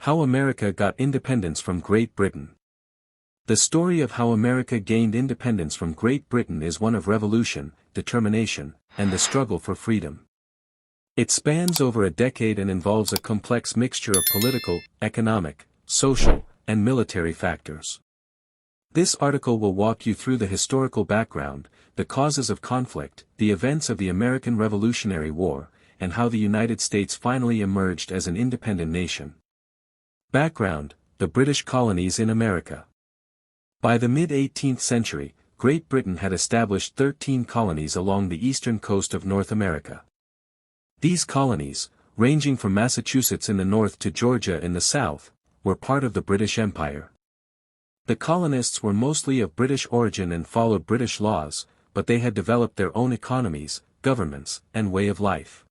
How America Got Independence from Great Britain. The story of how America gained independence from Great Britain is one of revolution, determination, and the struggle for freedom. It spans over a decade and involves a complex mixture of political, economic, social, and military factors. This article will walk you through the historical background, the causes of conflict, the events of the American Revolutionary War, and how the United States finally emerged as an independent nation. Background: the British colonies in America. By the mid-18th century, Great Britain had established 13 colonies along the eastern coast of North America. These colonies, ranging from Massachusetts in the north to Georgia in the south, were part of the British Empire. The colonists were mostly of British origin and followed British laws, but they had developed their own economies, governments, and way of life.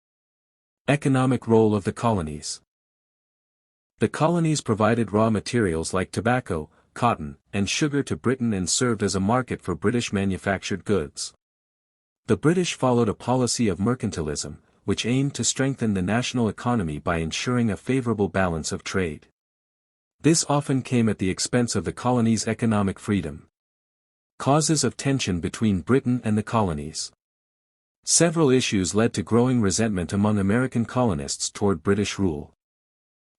Economic role of the colonies. The colonies provided raw materials like tobacco, cotton, and sugar to Britain and served as a market for British manufactured goods. The British followed a policy of mercantilism, which aimed to strengthen the national economy by ensuring a favorable balance of trade. This often came at the expense of the colonies' economic freedom. Causes of tension between Britain and the colonies. Several issues led to growing resentment among American colonists toward British rule.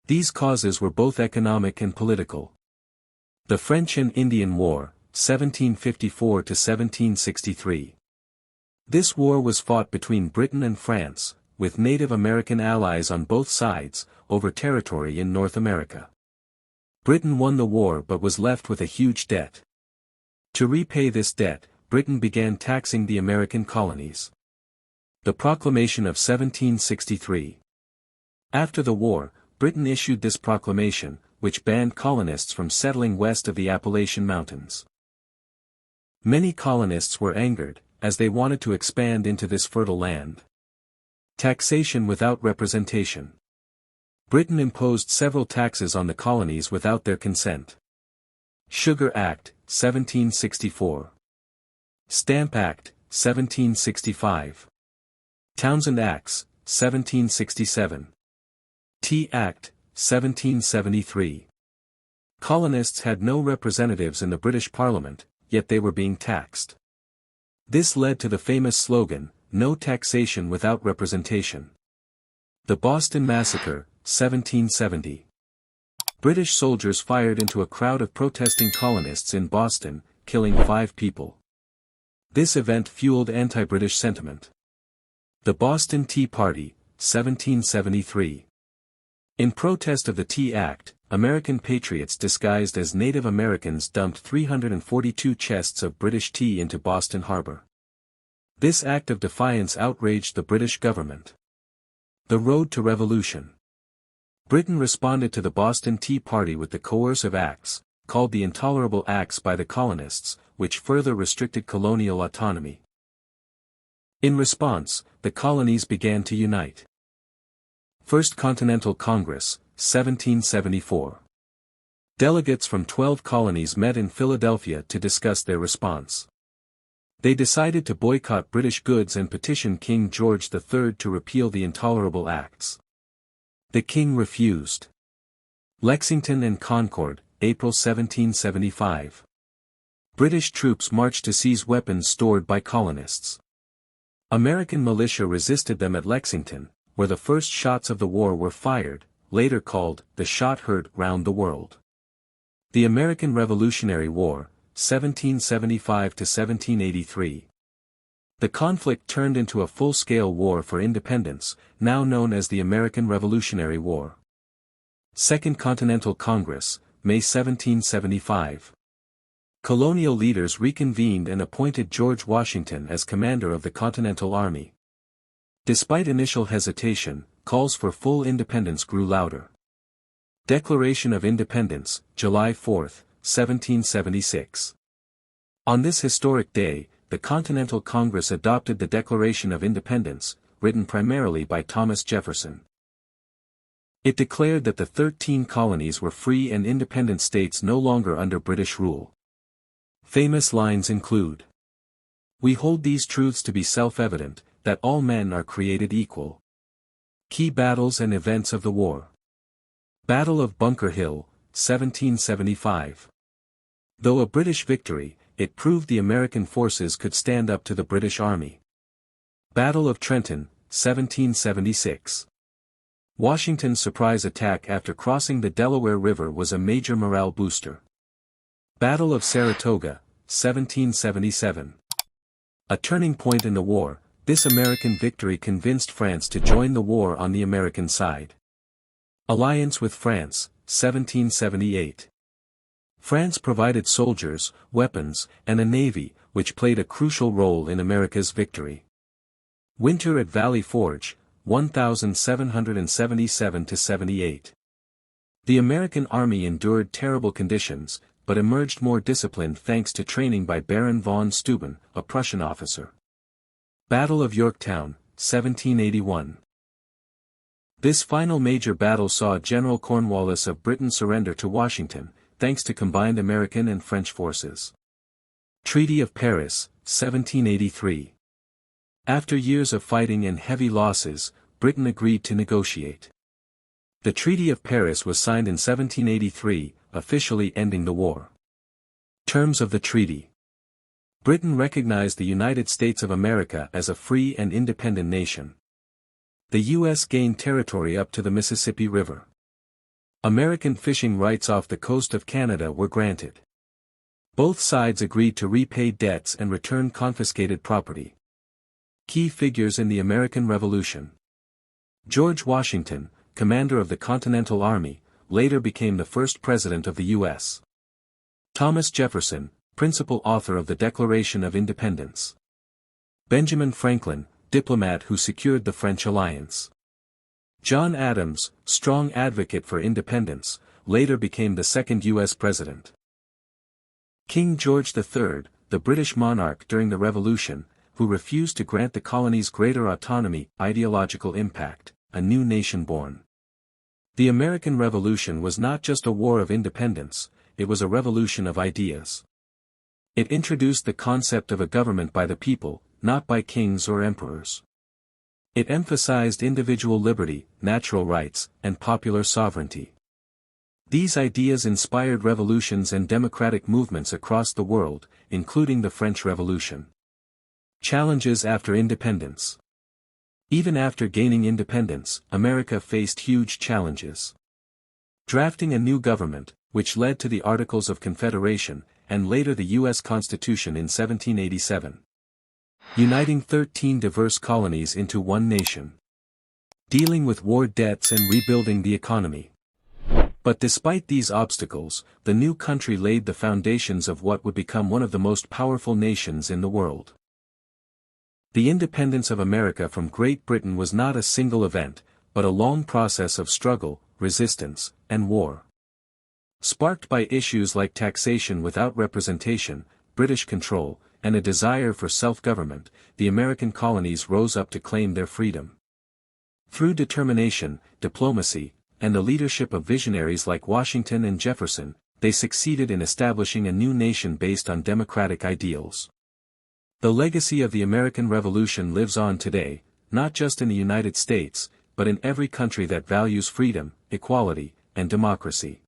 These causes were both economic and political. The French and Indian War, 1754 to 1763. This war was fought between Britain and France, with Native American allies on both sides, over territory in North America. Britain won the war but was left with a huge debt. To repay this debt, Britain began taxing the American colonies. The Proclamation of 1763. After the war, Britain issued this proclamation, which banned colonists from settling west of the Appalachian Mountains. Many colonists were angered, as they wanted to expand into this fertile land. Taxation without representation. Britain imposed several taxes on the colonies without their consent. Sugar Act, 1764. Stamp Act, 1765. Townshend Acts, 1767. Tea Act, 1773. Colonists had no representatives in the British Parliament, yet they were being taxed. This led to the famous slogan, "No taxation without representation." The Boston Massacre, 1770. British soldiers fired into a crowd of protesting colonists in Boston, killing 5 people. This event fueled anti-British sentiment. The Boston Tea Party, 1773. In protest of the Tea Act, American patriots disguised as Native Americans dumped 342 chests of British tea into Boston Harbor. This act of defiance outraged the British government. The Road to Revolution. Britain responded to the Boston Tea Party with the coercive acts, called the Intolerable Acts by the colonists, which further restricted colonial autonomy. In response, the colonies began to unite. First Continental Congress, 1774. Delegates from 12 colonies met in Philadelphia to discuss their response. They decided to boycott British goods and petition King George III to repeal the Intolerable Acts. The king refused. Lexington and Concord, April 1775. British troops marched to seize weapons stored by colonists. American militia resisted them at Lexington, where the first shots of the war were fired, later called the shot heard round the world. The American Revolutionary War, 1775 to 1783. The conflict turned into a full-scale war for independence, now known as the American Revolutionary War. Second Continental Congress, May 1775. Colonial leaders reconvened and appointed George Washington as commander of the Continental Army. Despite initial hesitation, calls for full independence grew louder. Declaration of Independence, July 4, 1776. On this historic day, the Continental Congress adopted the Declaration of Independence, written primarily by Thomas Jefferson. It declared that the 13 colonies were free and independent states no longer under British rule. Famous lines include, "We hold these truths to be self-evident, that all men are created equal." Key battles and events of the war. Battle of Bunker Hill, 1775. Though a British victory, it proved the American forces could stand up to the British Army. Battle of Trenton, 1776. Washington's surprise attack after crossing the Delaware River was a major morale booster. Battle of Saratoga, 1777. A turning point in the war, this American victory convinced France to join the war on the American side. Alliance with France, 1778. France provided soldiers, weapons, and a navy, which played a crucial role in America's victory. Winter at Valley Forge, 1777–78. The American army endured terrible conditions, but emerged more disciplined thanks to training by Baron von Steuben, a Prussian officer. Battle of Yorktown, 1781. This final major battle saw General Cornwallis of Britain surrender to Washington, thanks to combined American and French forces. Treaty of Paris, 1783. After years of fighting and heavy losses, Britain agreed to negotiate. The Treaty of Paris was signed in 1783, officially ending the war. Terms of the treaty. Britain recognized the United States of America as a free and independent nation. The U.S. gained territory up to the Mississippi River. American fishing rights off the coast of Canada were granted. Both sides agreed to repay debts and return confiscated property. Key figures in the American Revolution. George Washington, commander of the Continental Army, later became the first president of the U.S. Thomas Jefferson, principal author of the Declaration of Independence. Benjamin Franklin, diplomat who secured the French alliance. John Adams, strong advocate for independence, later became the second U.S. president. King George III, the British monarch during the Revolution, who refused to grant the colonies greater autonomy. Ideological impact, a new nation born. The American Revolution was not just a war of independence, it was a revolution of ideas. It introduced the concept of a government by the people, not by kings or emperors. It emphasized individual liberty, natural rights, and popular sovereignty. These ideas inspired revolutions and democratic movements across the world, including the French Revolution. Challenges after independence. Even after gaining independence, America faced huge challenges. Drafting a new government, which led to the Articles of Confederation, and later the U.S. Constitution in 1787. Uniting 13 diverse colonies into one nation. Dealing with war debts and rebuilding the economy. But despite these obstacles, the new country laid the foundations of what would become one of the most powerful nations in the world. The independence of America from Great Britain was not a single event, but a long process of struggle, resistance, and war. Sparked by issues like taxation without representation, British control, and a desire for self-government, the American colonies rose up to claim their freedom. Through determination, diplomacy, and the leadership of visionaries like Washington and Jefferson, they succeeded in establishing a new nation based on democratic ideals. The legacy of the American Revolution lives on today, not just in the United States, but in every country that values freedom, equality, and democracy.